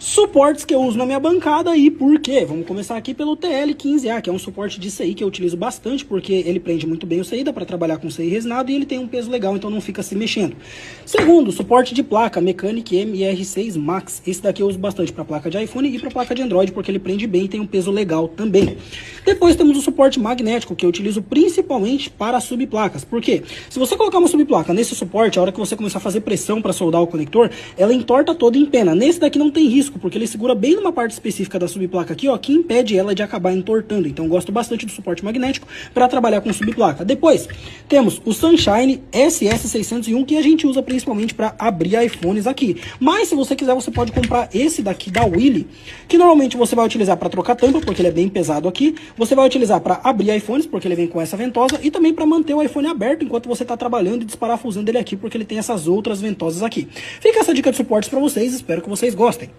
Suportes que eu uso na minha bancada e por quê? Vamos começar aqui pelo TL15A, que é um suporte de CI que eu utilizo bastante, porque ele prende muito bem o CI, dá para trabalhar com CI resinado e ele tem um peso legal, então não fica se mexendo. Segundo, suporte de placa, Mechanic MR6 Max. Esse daqui eu uso bastante para placa de iPhone e para placa de Android, porque ele prende bem e tem um peso legal também. Depois temos o suporte magnético, que eu utilizo principalmente para subplacas. Por quê? Se você colocar uma subplaca nesse suporte, a hora que você começar a fazer pressão para soldar o conector, ela entorta toda em pena. Nesse daqui não tem risco, porque ele segura bem numa parte específica da subplaca aqui, ó, que impede ela de acabar entortando. Então eu gosto bastante do suporte magnético para trabalhar com subplaca. Depois temos o Sunshine SS601, que a gente usa principalmente para abrir iPhones aqui. Mas se você quiser, você pode comprar esse daqui da Willy, que normalmente você vai utilizar para trocar tampa, porque ele é bem pesado aqui. Você vai utilizar para abrir iPhones, porque ele vem com essa ventosa, e também para manter o iPhone aberto enquanto você está trabalhando e desparafusando ele aqui, porque ele tem essas outras ventosas aqui. Fica essa dica de suportes para vocês, espero que vocês gostem.